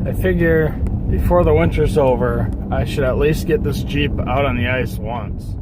I figure before the winter's over, I should at least get this Jeep out on the ice once.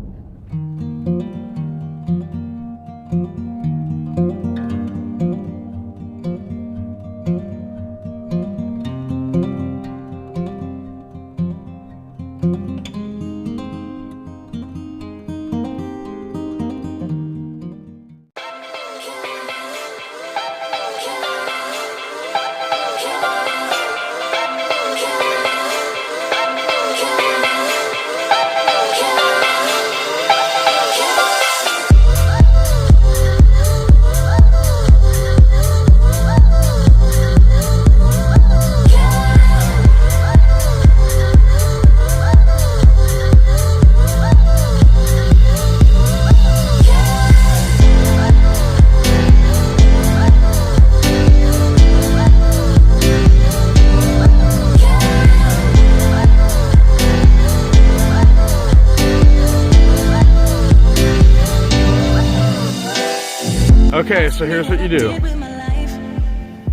Okay, so here's what you do.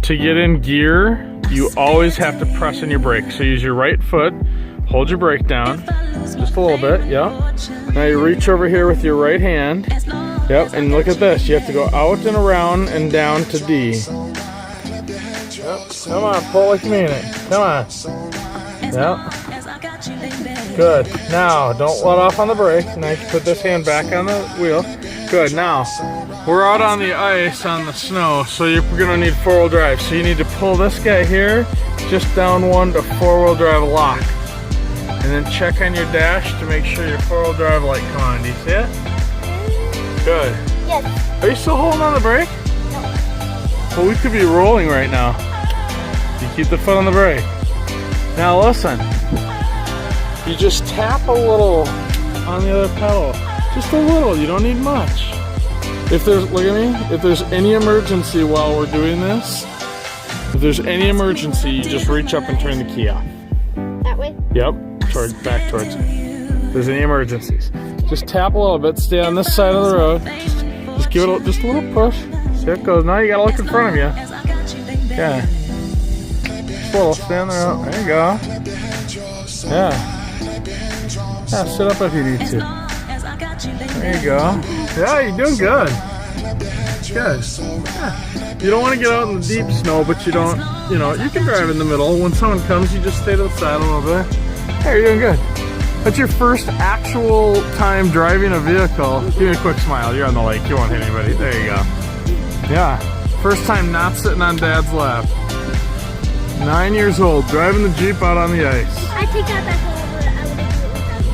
To get in gear, you always have to press in your brake. So use your right foot, hold your brake down, just a little bit, yeah. Now you reach over here with your right hand, yep, and look at this. You have to go out and around and down to D. Yep, come on, pull like you mean it. Come on. Yep. Good. Now, don't let off on the brake. Now you can put this hand back on the wheel. Good. Now, we're out on the ice on the snow, so you're gonna need four-wheel drive. So you need to pull this guy here, just down one to four-wheel drive lock. And then check on your dash to make sure your four-wheel drive light come on. Do you see it? Good. Yes. Are you still holding on the brake? No. Well, we could be rolling right now. You keep the foot on the brake. Now listen. You just tap a little on the other pedal. Just a little, you don't need much. If there's, look at me, if there's any emergency while we're doing this, if there's any emergency, you just reach up and turn the key off. That way? Yep, back towards you. If there's any emergencies. Just tap a little bit, stay on this side of the road. Just give it just a little push. See how it goes. Now you gotta look in front of you. Yeah. Just a little, stay on the road. There you go. Yeah. Yeah, sit up if you need to. There you go. Yeah, you're doing good. Good. Yeah. You don't want to get out in the deep snow, but you don't, you know, you can drive in the middle. When someone comes, you just stay to the side a little bit. Hey, you're doing good. That's your first actual time driving a vehicle. Give me a quick smile. You're on the lake. You won't hit anybody. There you go. Yeah. First time not sitting on Dad's lap. 9 years old, driving the Jeep out on the ice. I take out that whole.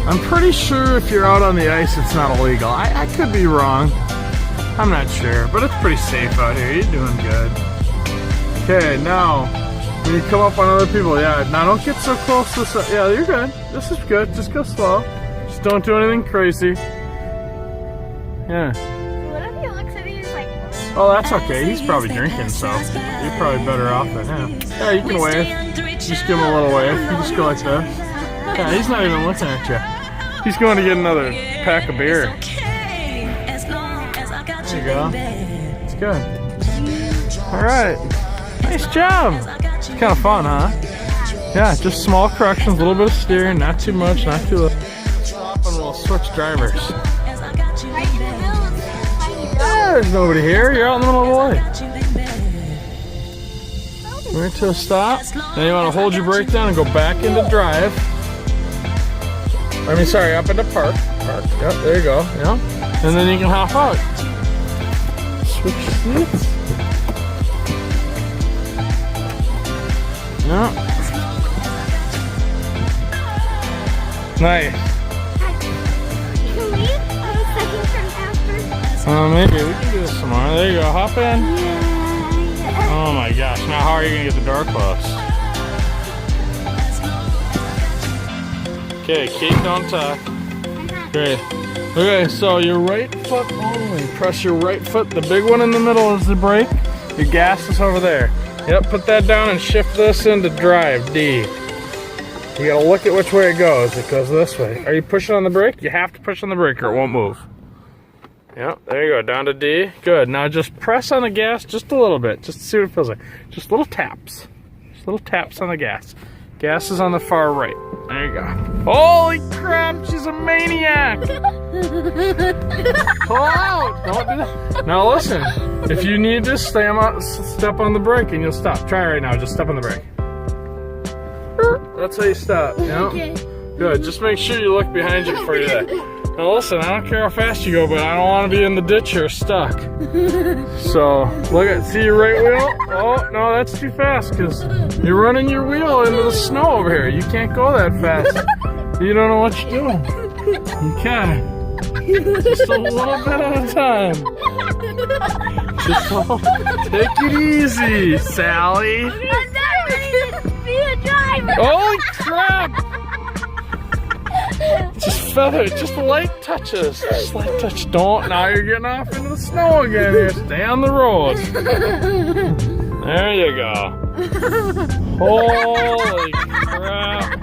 I'm pretty sure if you're out on the ice, it's not illegal. I could be wrong. I'm not sure, but it's pretty safe out here. You're doing good. Okay, now, when you come up on other people, yeah, now don't get so close to the, yeah, you're good. This is good. Just go slow. Just don't do anything crazy. Yeah. What if he looks at me and is like, oh, that's okay. He's probably drinking, so you're probably better off than him. Yeah, you can wave. Just give him a little wave. You just go like this. Yeah, he's not even looking at you. He's going to get another pack of beer. There you go. It's good. Alright. Nice job. It's kind of fun, huh? Yeah, just small corrections, a little bit of steering, not too much, not too little. Stop and we'll switch drivers. There's nobody here. You're out in the middle of the lake. We're to a stop. Then you want to hold your brake down and go back into drive. I mean, sorry, up into park. Park. Yep, there you go. Yeah. And then you can hop out. Switch seats. Yeah. Nice. Maybe we can do this some more. There you go. Hop in. Oh my gosh. Now, how are you going to get the door closed? Okay, Kate, don't talk. Great. Okay, so your right foot only. Press your right foot. The big one in the middle is the brake. Your gas is over there. Yep, put that down and shift this into drive, D. You gotta look at which way it goes. It goes this way. Are you pushing on the brake? You have to push on the brake or it won't move. Yep, there you go, down to D. Good, now just press on the gas just a little bit, just to see what it feels like. Just little taps. Just little taps on the gas. Gas is on the far right. There you go. Holy crap, she's a maniac! Pull out! Don't do that. Now listen, if you need to step on the brake and you'll stop. Try right now, just step on the brake. That's how you stop. Yep. Okay. Good, just make sure you look behind you before you do that. Now listen, I don't care how fast you go, but I don't want to be in the ditch or stuck. So, see your right wheel? Oh, no, that's too fast because you're running your wheel into the snow over here. You can't go that fast. You don't know what you're doing. Okay. Just a little bit at a time. Take it easy, Sally. I'm not ready to be a driver. Holy crap! Just feather, just light touches. Just light touch. Don't, now you're getting off into the snow again here. Stay on the road. There you go. Holy crap.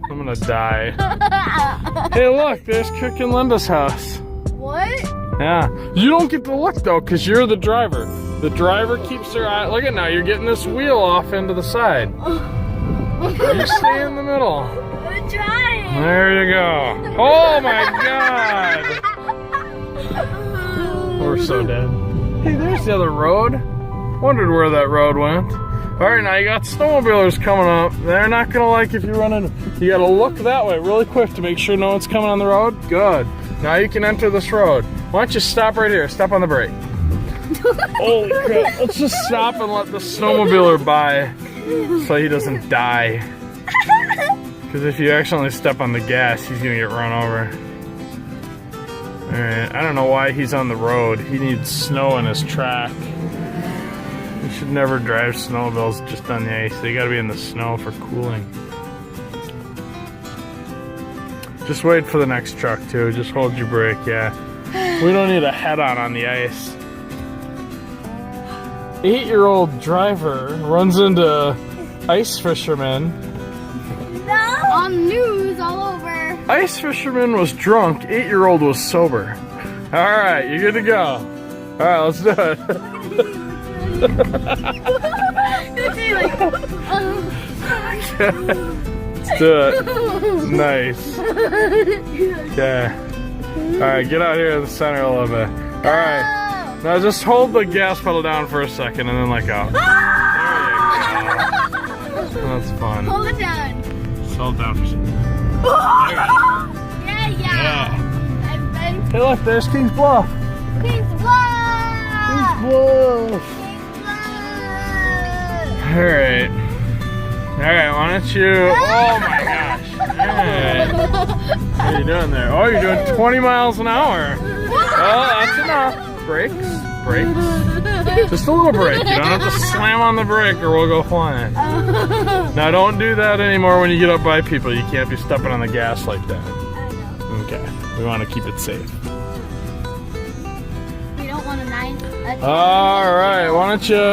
I'm gonna die. Hey look, there's Cook and Linda's house. What? Yeah. You don't get to look though, because you're the driver. The driver keeps their eye. Look at now, you're getting this wheel off into the side. You stay in the middle. I'm trying. There you go. Oh my god! We're so dead. Hey, there's the other road. Wondered where that road went. Alright, now you got snowmobilers coming up. They're not gonna like if you run into. You gotta look that way really quick to make sure no one's coming on the road. Good. Now you can enter this road. Why don't you stop right here? Step on the brake. Holy crap. Let's just stop and let the snowmobiler by so he doesn't die. Because if you accidentally step on the gas, he's gonna get run over. Alright, I don't know why he's on the road. He needs snow in his track. You should never drive snowmobiles just on the ice. They gotta be in the snow for cooling. Just wait for the next truck too. Just hold your brake, yeah. We don't need a head-on on the ice. 8-year-old driver runs into ice fisherman. No. On news all over. Ice fisherman was drunk, 8-year-old was sober. Alright, you're good to go. Alright, let's do it. Let's do it. Nice. Okay. Alright, get out here in the center a little bit. Alright. Now just hold the gas pedal down for a second and then let go. There you go. That's fun. Hold it down. Just hold it down for a second. Yeah. Hey look, there's King's Bluff. King's Bluff. King's Bluff. Alright. Alright, why don't you... Oh my gosh. Alright. What are you doing there? Oh, you're doing 20 miles an hour. Oh, that's enough. Brakes. Just a little brake. You don't have to slam on the brake or we'll go flying. Now don't do that anymore when you get up by people. You can't be stepping on the gas like that. Okay. We want to keep it safe. We don't want a knife. Alright, why don't you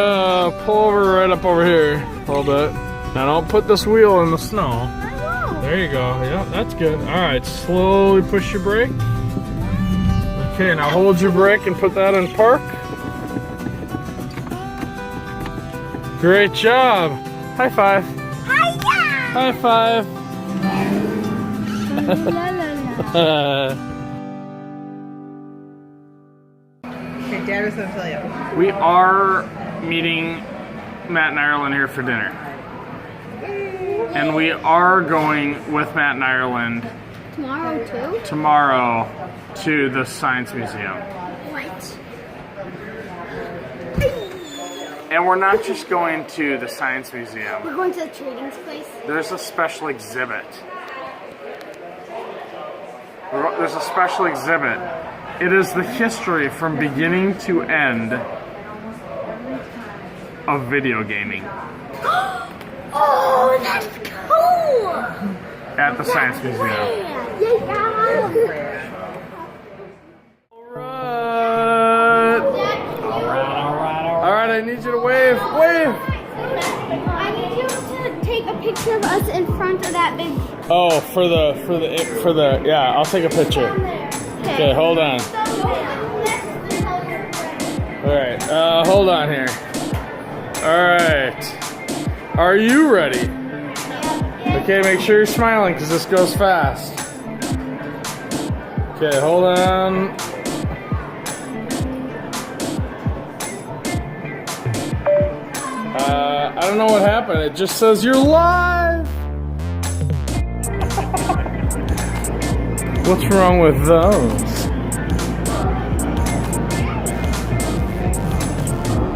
pull over right up over here a little bit. Now don't put this wheel in the snow. There you go. Yeah, that's good. Alright, slowly push your brake. Okay, now hold your brake and put that in park. Great job. High five. High five. Okay, Dad was going to tell you. We are meeting Matt and Ireland here for dinner. And we are going with Matt and Ireland tomorrow to the Science Museum. What? And we're not just going to the Science Museum. We're going to the trading place. There's a special exhibit. There's a special exhibit. It is the history from beginning to end of video gaming. Oh, that's cool! At the Science Museum. Yeah. Alright, I need you to wave. Wave! I need you to take a picture of us in front of that big... Oh, for the, yeah, I'll take a picture. Okay, hold on. Alright, hold on here. Alright. Are you ready? Okay, make sure you're smiling because this goes fast. Okay, hold on. I don't know what happened. It just says you're live. What's wrong with those?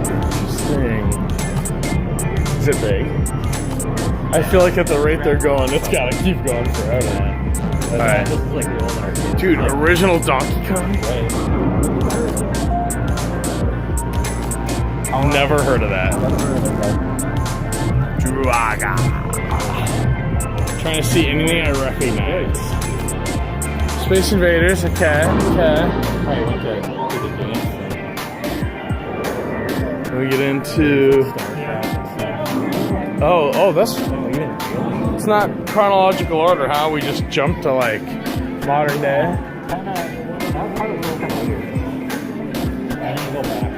Interesting. Is it big? I feel like at the rate they're going, it's gotta keep going forever. Alright. This is like the old arcade. Dude, original Donkey Kong? Never heard of that. Druaga. Trying to see anything I recognize. Space Invaders, okay, okay. Alright, went to the dance. We get into... Oh, that's... It's not chronological order, huh? We just jumped to like modern day.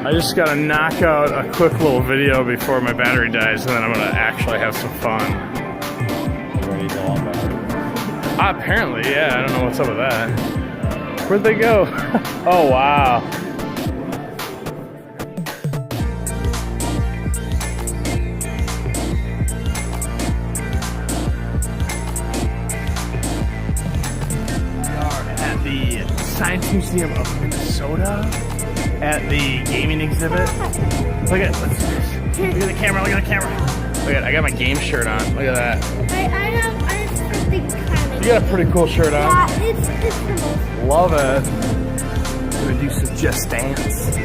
I just gotta knock out a quick little video before my battery dies, and then I'm gonna actually have some fun. Apparently, yeah, I don't know what's up with that. Where'd they go? Oh, wow. At the Science Museum of Minnesota, at the gaming exhibit. Look at the camera, look at the camera. Look at, I got my game shirt on. Look at that. I have something kind of. You got a pretty cool shirt on. Yeah, it's the most. Love it. Gonna do some Just Dance.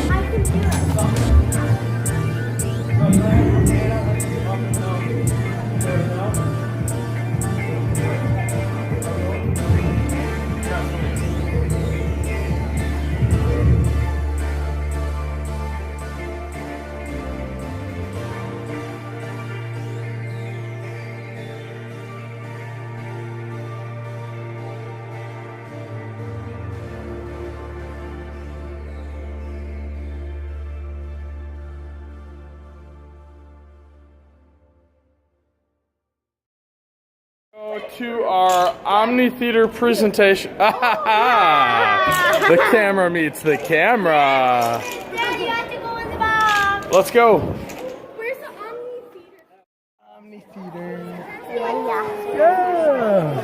I can do Go to our Omni Theater presentation. The camera meets the camera. Dad, you have to go in the box. Let's go. Where's the Omni Theater? Omni Theater. Yeah. Yeah.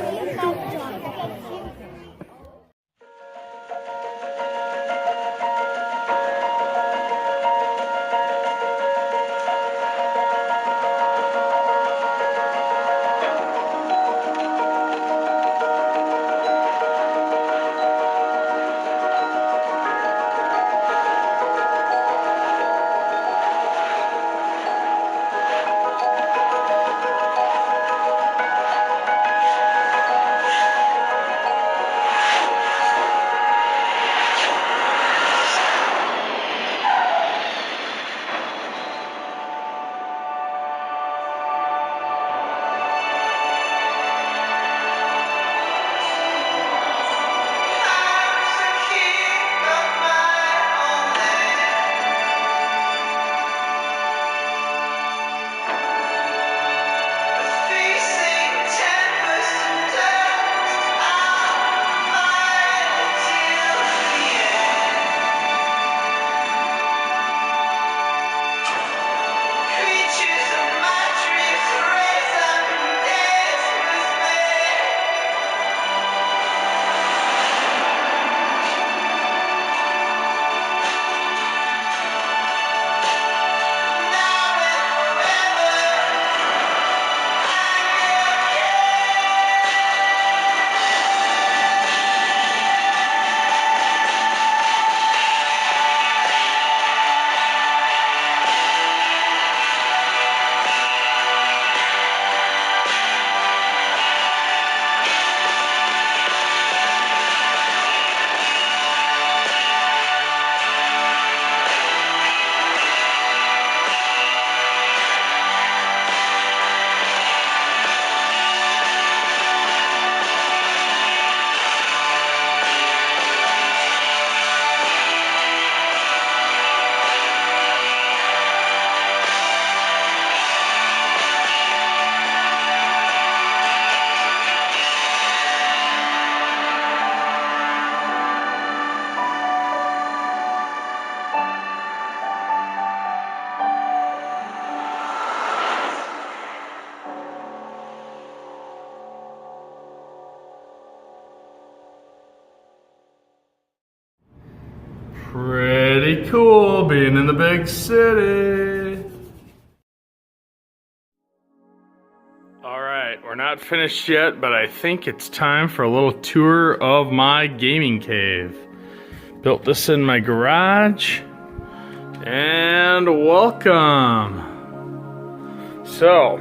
Pretty cool being in the big city. Alright, we're not finished yet, but I think it's time for a little tour of my gaming cave. Built this in my garage. And welcome. So,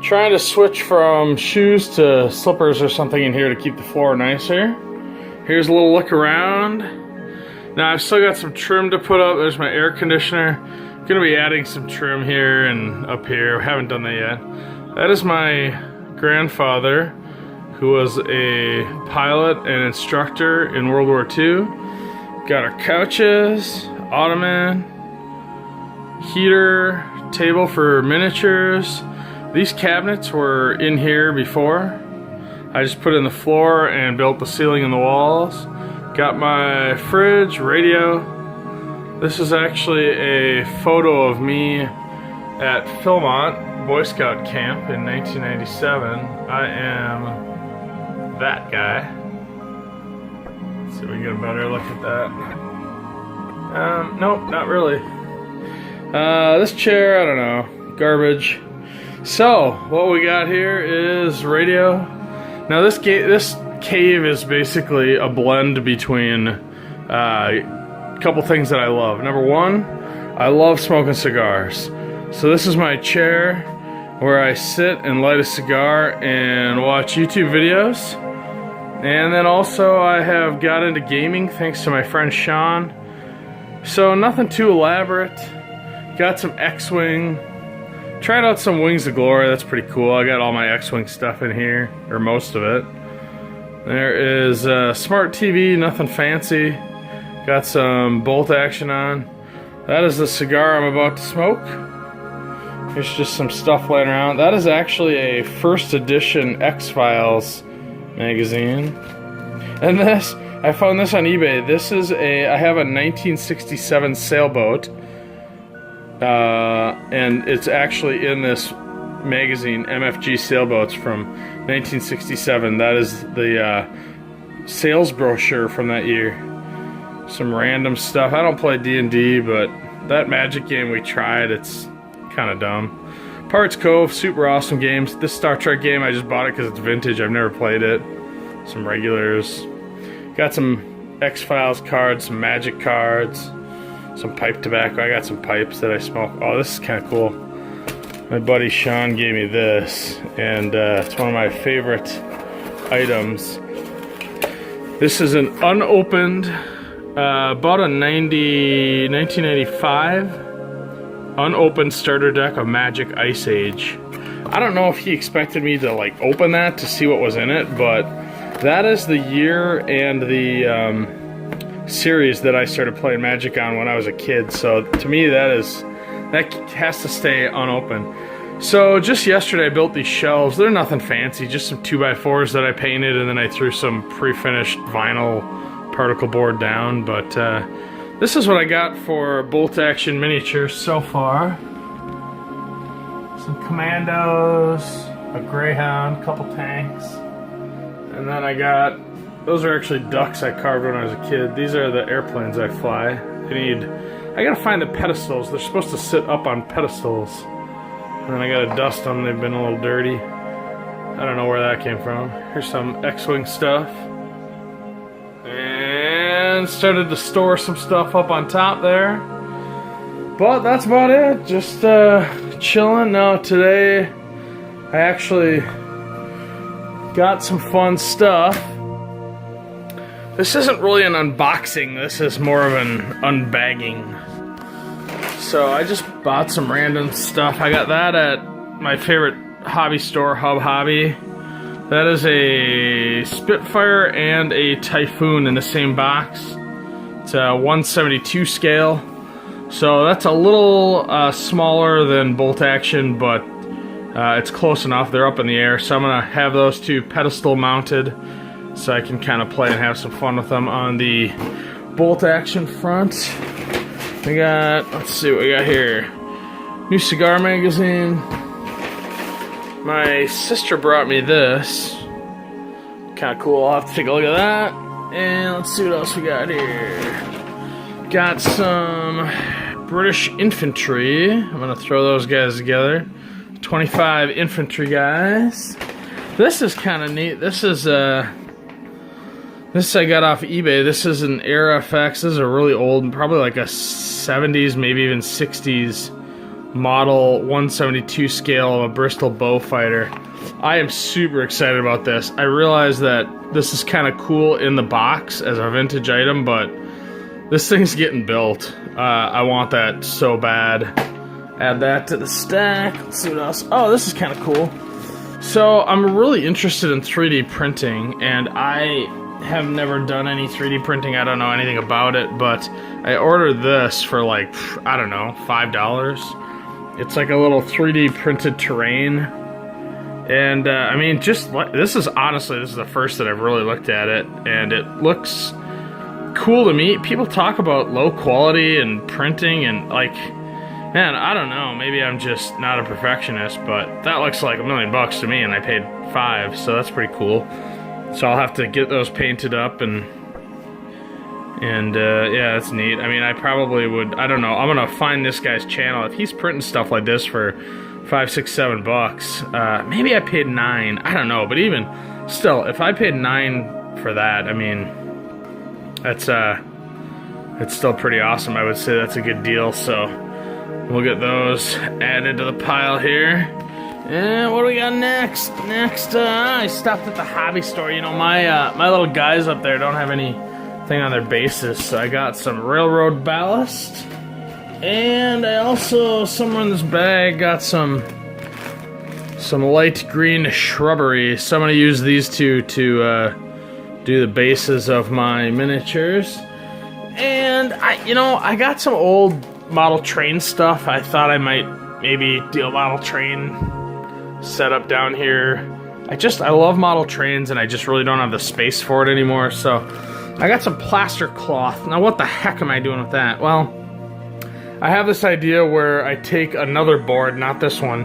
trying to switch from shoes to slippers or something in here to keep the floor nicer. Here's a little look around. Now I've still got some trim to put up. There's my air conditioner. Gonna be adding some trim here and up here. Haven't done that yet. That is my grandfather, who was a pilot and instructor in World War II. Got our couches, ottoman, heater, table for miniatures. These cabinets were in here before. I just put in the floor and built the ceiling and the walls. Got my fridge, radio. This is actually a photo of me at Philmont Boy Scout camp in 1997. I am that guy. Let's see if we can get a better look at that. Nope, not really. This chair, I don't know, garbage. So, what we got here is radio. Now this cave is basically a blend between a couple things that I love. Number one, I love smoking cigars. So this is my chair where I sit and light a cigar and watch YouTube videos. And then also I have got into gaming thanks to my friend Sean. So nothing too elaborate. Got some X-Wing. Tried out some Wings of Glory, that's pretty cool. I got all my X-Wing stuff in here, or most of it. There is a smart TV, nothing fancy. Got some bolt action on. That is the cigar I'm about to smoke. There's just some stuff laying around. That is actually a first edition X-Files magazine. And this, I found this on eBay. This is I have a 1967 sailboat. And it's actually in this magazine, MFG Sailboats from 1967. That is the sales brochure from that year. Some random stuff. I don't play D&D, but that Magic game we tried, it's kind of dumb. Pirates Cove, super awesome games. This Star Trek game, I just bought it because it's vintage. I've never played it. Some regulars. Got some X-Files cards, some Magic cards. Some pipe tobacco. I got some pipes that I smoke. Oh, this is kind of cool. My buddy Sean gave me this, and it's one of my favorite items. This is an unopened, about a 1995 unopened starter deck of Magic Ice Age. I don't know if he expected me to like open that to see what was in it, but that is the year and the series that I started playing Magic on when I was a kid. So to me that has to stay unopened. So just yesterday I built these shelves. They're nothing fancy, just some 2x4s that I painted, and then I threw some pre-finished vinyl particle board down. But this is what I got for bolt action miniatures so far. Some Commandos, a Greyhound, a couple tanks, and then I got, those are actually ducks I carved when I was a kid. These are the airplanes I fly. I gotta find the pedestals. They're supposed to sit up on pedestals. And then I gotta dust them. They've been a little dirty. I don't know where that came from. Here's some X-Wing stuff. And started to store some stuff up on top there. But that's about it. Just chilling. Now today I actually got some fun stuff. This isn't really an unboxing, this is more of an unbagging. So I just bought some random stuff. I got that at my favorite hobby store, Hub Hobby. That is a Spitfire and a Typhoon in the same box. It's a 1/72 scale. So that's a little smaller than bolt action, but it's close enough. They're up in the air, so I'm gonna have those two pedestal mounted so I can kind of play and have some fun with them. On the bolt action front, we got, let's see what we got here. New cigar magazine. My sister brought me this. Kind of cool. I'll have to take a look at that. And let's see what else we got here. Got some British infantry. I'm gonna throw those guys together. 25 infantry guys. This is kind of neat. This I got off eBay. This is an Air FX. This is a really old, probably like a 70s, maybe even 60s model 172 scale of a Bristol bow fighter. I am super excited about this. I realize that this is kind of cool in the box as a vintage item, but this thing's getting built. I want that so bad. Add that to the stack. Let's see what else. Oh, this is kind of cool. So I'm really interested in 3D printing, and I have never done any 3D printing. I don't know anything about it, but I ordered this for like, I don't know, $5. It's like a little 3D printed terrain. And I mean, just this is the first that I've really looked at it, and it looks cool to me. People talk about low quality and printing, and like, man, I don't know, maybe I'm just not a perfectionist, but that looks like $1 million to me, and I paid $5, so that's pretty cool. So I'll have to get those painted up, and yeah, that's neat. I mean, I probably would, I don't know, I'm gonna find this guy's channel. If he's printing stuff like this for $5, $6, $7, maybe I paid $9, I don't know, but even still, if I paid $9 for that, I mean, that's it's still pretty awesome. I would say that's a good deal, so we'll get those added to the pile here. And what do we got next? I stopped at the hobby store. You know, my little guys up there don't have anything on their bases, so I got some railroad ballast. And I also, somewhere in this bag, got some light green shrubbery. So I'm going to use these two to do the bases of my miniatures. And I got some old model train stuff. I thought I might maybe do a model train setup down here. I love model trains, and I just really don't have the space for it anymore. So I got some plaster cloth. Now what the heck am I doing with that? Well, I have this idea where I take another board, not this one,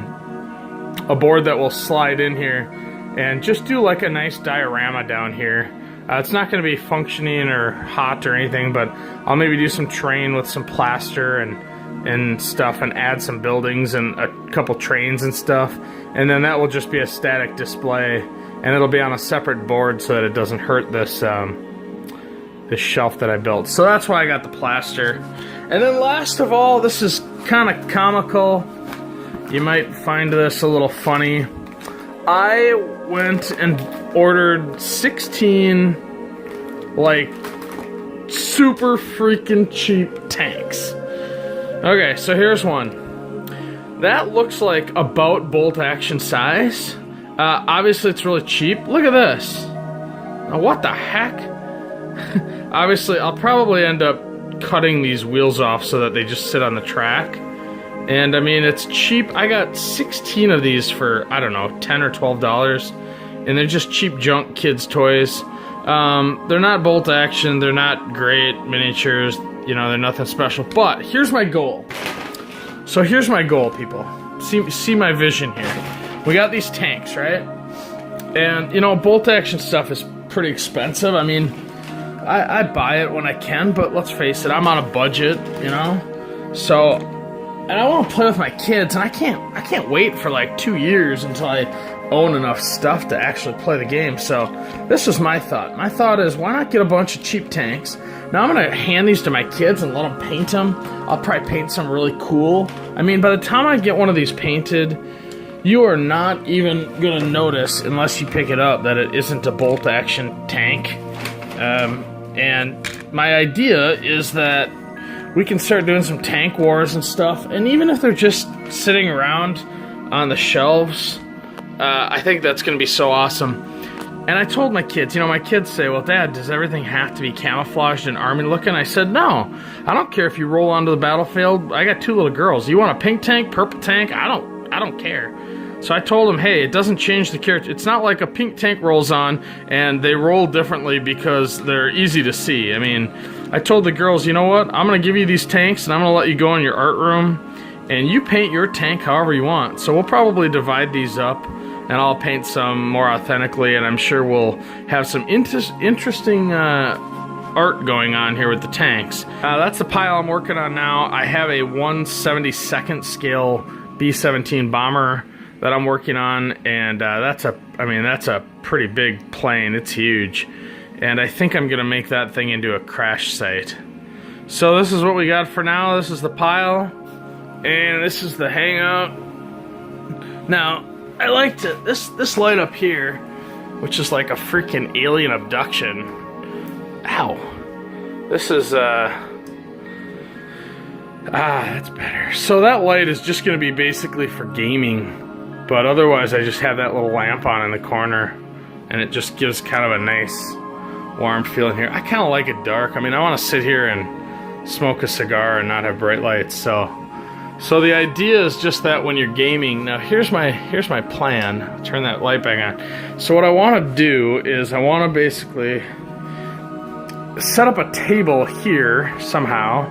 a board that will slide in here, and just do like a nice diorama down here. It's not going to be functioning or hot or anything, but I'll maybe do some terrain with some plaster and stuff, and add some buildings and a couple trains and stuff, and then that will just be a static display, and it'll be on a separate board so that it doesn't hurt this this shelf that I built. So that's why I got the plaster. And then last of all, this is kind of comical. You might find this a little funny. I went and ordered 16 like super freaking cheap tanks. Okay, so here's one. That looks like about bolt action size. Obviously it's really cheap. Look at this. Now what the heck? Obviously I'll probably end up cutting these wheels off so that they just sit on the track. And I mean, it's cheap. I got 16 of these for, I don't know, $10 or $12. And they're just cheap junk kids' toys. They're not bolt action. They're not great miniatures. You know, they're nothing special. But here's my goal. So here's my goal, people. See my vision here. We got these tanks, right? And, you know, bolt action stuff is pretty expensive. I mean, I buy it when I can, but let's face it, I'm on a budget, you know? So, and I want to play with my kids, and I can't wait for like 2 years until I own enough stuff to actually play the game. So this was my thought. My thought is, why not get a bunch of cheap tanks? Now I'm gonna hand these to my kids and let them paint them. I'll probably paint some really cool. I mean, by the time I get one of these painted, you are not even gonna notice, unless you pick it up, that it isn't a bolt action tank. And my idea is that we can start doing some tank wars and stuff, and even if they're just sitting around on the shelves, I think that's going to be so awesome. And I told my kids, you know, my kids say, well, Dad, does everything have to be camouflaged and army looking? I said, no, I don't care if you roll onto the battlefield. I got 2 little girls. You want a pink tank, purple tank? I don't care. So I told them, hey, it doesn't change the character. It's not like a pink tank rolls on and they roll differently because they're easy to see. I mean, I told the girls, you know what? I'm going to give you these tanks and I'm going to let you go in your art room and you paint your tank however you want. So we'll probably divide these up and I'll paint some more authentically, and I'm sure we'll have some interesting art going on here with the tanks. That's the pile I'm working on now. I have a 1/72nd scale B-17 bomber that I'm working on, and that's a pretty big plane. It's huge, and I think I'm gonna make that thing into a crash site. So this is what we got for now. This is the pile, and this is the hangout. Now, I like this light up here, which is like a freaking alien abduction. Ow. This is, that's better. So that light is just gonna be basically for gaming, but otherwise I just have that little lamp on in the corner, and it just gives kind of a nice warm feeling here. I kind of like it dark. I mean, I want to sit here and smoke a cigar and not have bright lights, so the idea is just that when you're gaming. Now here's my plan. Turn that light back on. So what I want to do is I want to basically set up a table here somehow,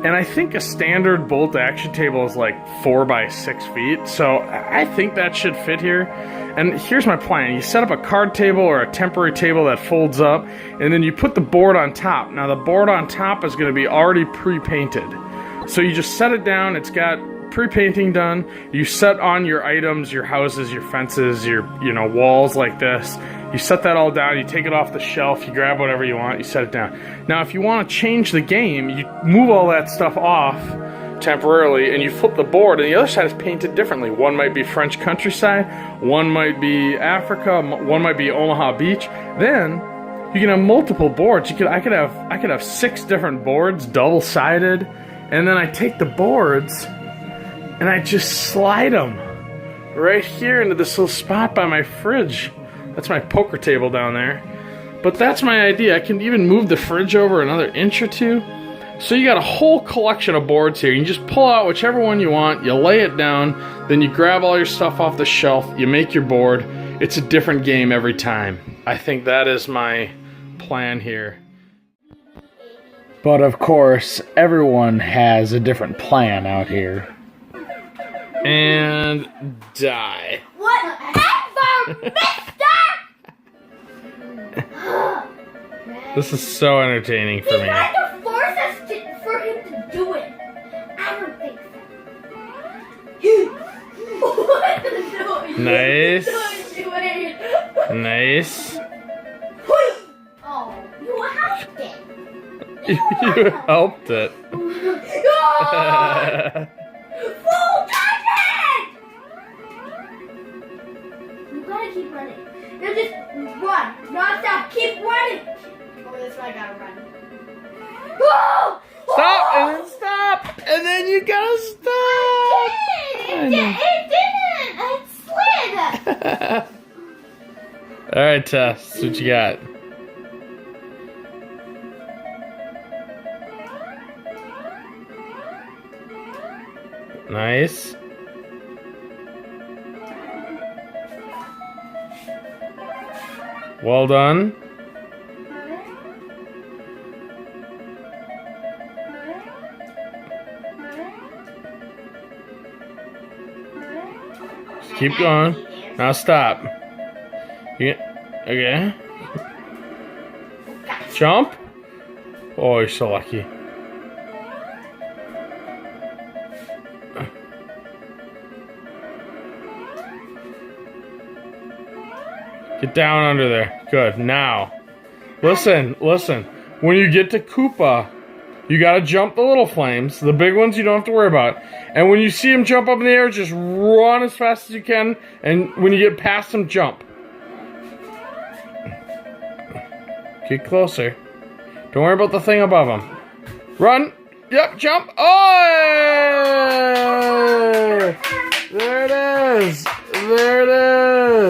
and I think a standard bolt action table is like 4 by 6 feet, so I think that should fit here. And here's my plan. You set up a card table or a temporary table that folds up, and then you put the board on top. Now the board on top is going to be already pre-painted. So you just set it down, it's got pre-painting done, you set on your items, your houses, your fences, your walls like this. You set that all down, you take it off the shelf, you grab whatever you want, you set it down. Now if you want to change the game, you move all that stuff off temporarily and you flip the board, and the other side is painted differently. One might be French countryside, one might be Africa, one might be Omaha Beach. Then you can have multiple boards. I could have 6 different boards, double-sided. And then I take the boards and I just slide them right here into this little spot by my fridge. That's my poker table down there. But that's my idea. I can even move the fridge over another inch or 2. So you got a whole collection of boards here. You can just pull out whichever one you want, you lay it down, then you grab all your stuff off the shelf, you make your board. It's a different game every time. I think that is my plan here. But of course, everyone has a different plan out here. And die. Whatever, mister! This is so entertaining for He me. tried to force us for him to do it. I don't think so. What? No, Nice. don't do it. Nice. Oh, you helped it. You helped it. Full judgment! You gotta keep running. You just run. Non-stop. Keep running. Oh, that's why I gotta run. Oh! Stop, and then stop, and then you gotta stop. It didn't. It slid. All right, Tess, what you got? Nice. Well done. Just keep going. Now stop. Okay. Jump. Oh, you're so lucky. Get down under there. Good. Now, listen. When you get to Koopa, you gotta jump the little flames. The big ones you don't have to worry about. And when you see them jump up in the air, just run as fast as you can. And when you get past them, jump. Get closer. Don't worry about the thing above them. Run. Yep, jump. Oh! There it is. There it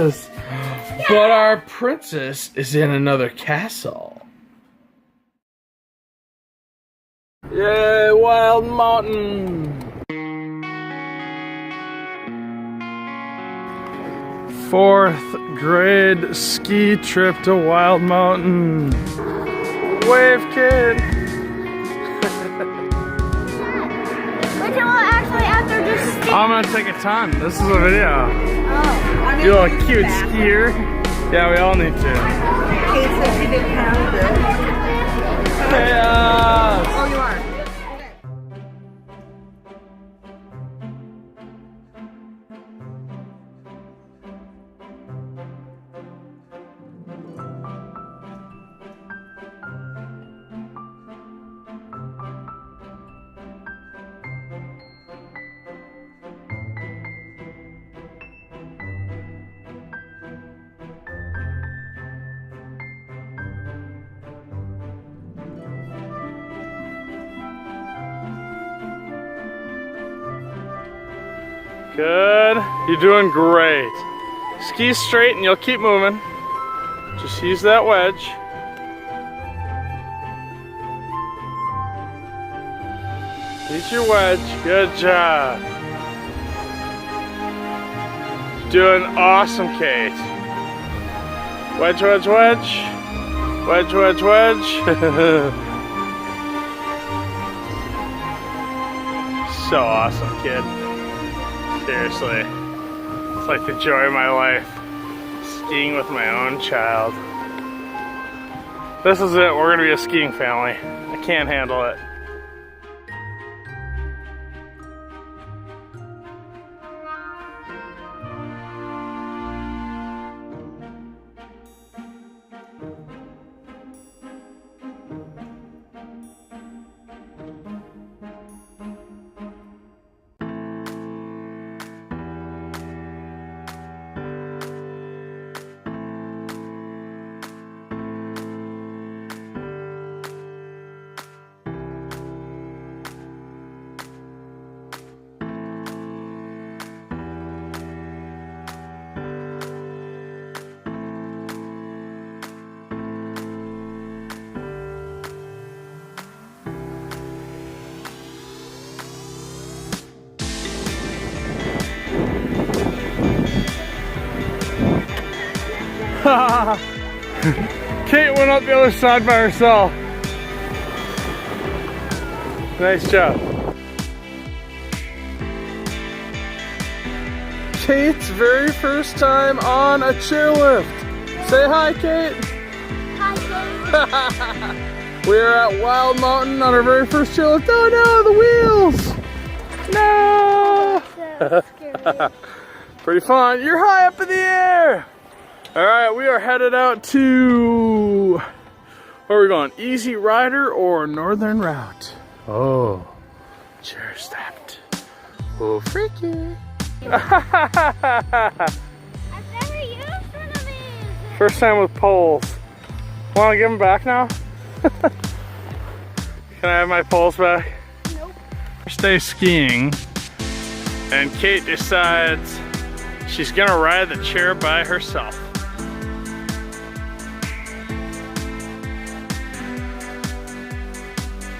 is. But our princess is in another castle. Yay, Wild Mountain! 4th grade ski trip to Wild Mountain. Wave kid! Wait till actually after just I'm gonna take a ton. This is a video. Oh. You little cute skier. Yeah, we all need to. Kate said she didn't have this. Chaos! Oh, you are. Good. You're doing great. Ski straight and you'll keep moving. Just use that wedge. Use your wedge. Good job. Doing awesome, Kate. Wedge, wedge, wedge. Wedge, wedge, wedge. So awesome, kid. Seriously. It's like the joy of my life. Skiing with my own child. This is it. We're gonna be a skiing family. I can't handle it. Kate went up the other side by herself. Nice job. Kate's very first time on a chairlift. Say hi, Kate. Hi, Kate. We're at Wild Mountain on our very first chairlift. Oh no, the wheels! No! So scary. Pretty fun. You're high up in the air! Alright, we are headed out to... Where are we going? Easy Rider or Northern Route? Oh, chair stepped. Oh, freaky. I've never used one of these. First time with poles. Want to give them back now? Can I have my poles back? Nope. First day skiing, and Kate decides she's gonna ride the chair by herself.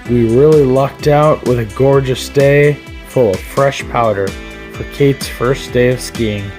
We really lucked out with a gorgeous day full of fresh powder for Kate's first day of skiing.